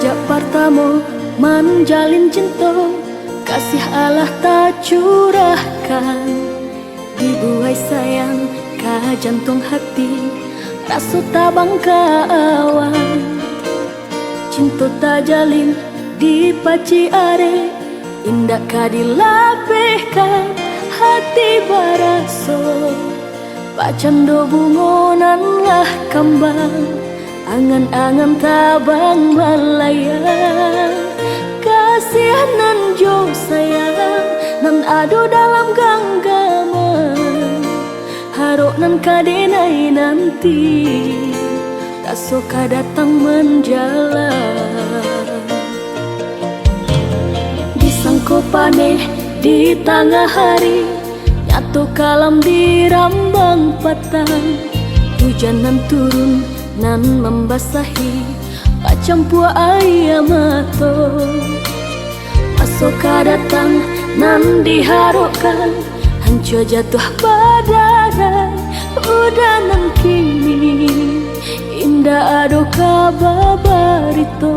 Sejak pertama menjalin cinta, kasih Allah tak curahkan. Dibuai sayang ka jantung hati, rasa tabang ka awan. Cinta tak jalin di paci are, indah ka dilapehkan hati baraso. Pacando bungonan lah kembang, angan-angan tabang malaya. Kasihanan jo sayang nan ado dalam genggaman, harok nan kadenai nanti tak suka datang menjalan. Disangko paneh di tengah hari, nyatu kalam di rambang patang. Hujan nan turun nan membasahi, pacampua ayam mato. Masoka datang nan diharapkan, hancur jatuh badarai. Udah nan kini indah ado kababarito,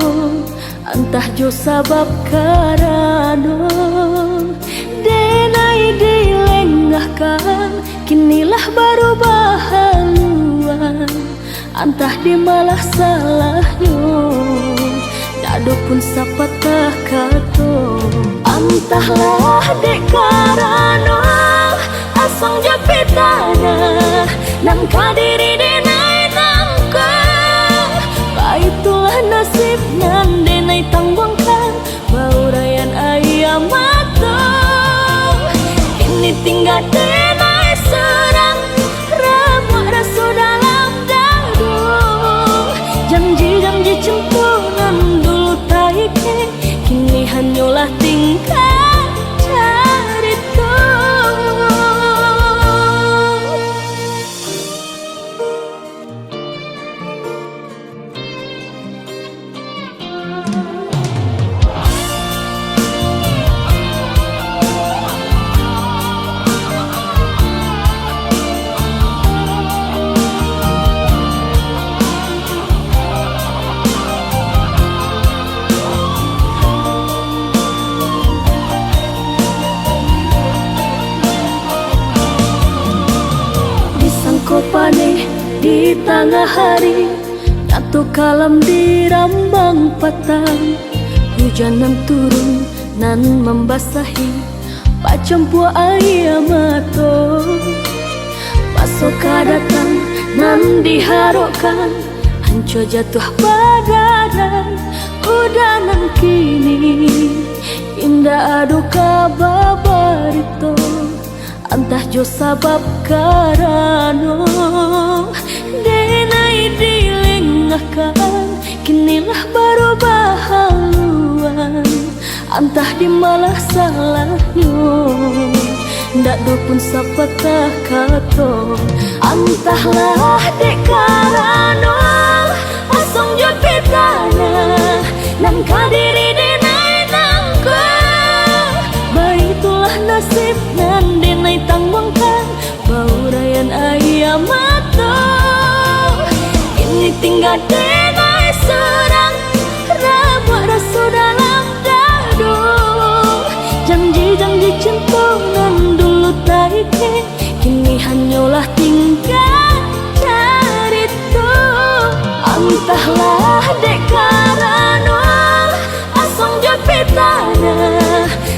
antah jo sabab karano. Denai dilengahkan, kinilah baru bahaluan, antah di malah salahnya. Dado pun sapatah kato, antahlah dek karano asong japitana nan kadiri denai nangka. Baitulah nasib nan denai tanggungkan, baurayan ayam mata. Ini tinggal denai serang, rabak rasa dalam dadu. Janji-janji cempunan dulu taike, kini hanyalah tingkah carita. Paneh di tengah hari, nyatu kalam di rambang patang. Hujan nan turun nan membasahi, pacampua ayam mato. Masoka datang nan diharapkan, hancur jatuh badarai. Udah nan kini indah ado kababarito, antah jo sabab karano. Denai dilengahkan, kinilah baru bahaluan, antah di malah salahnya. Ndak do pun sapatah kato, antahlah dek karano asong jo pitana nan kadiri denai nangka. Baitulah nasib nan denai tanggungkan, baurayan ayam mata. Ini tinggal denai serang, rabak rasa dalam dadu. Janji-janji cempunan dulu taike, kini hanyalah tingkah carita. Entahlah dek karano asong japitana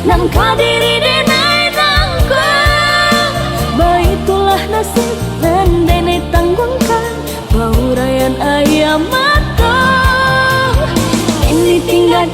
nan kadiri denai nangka. Baitulah nasib nan denai tanggungkan, baurayan ayam mata. Ini tinggal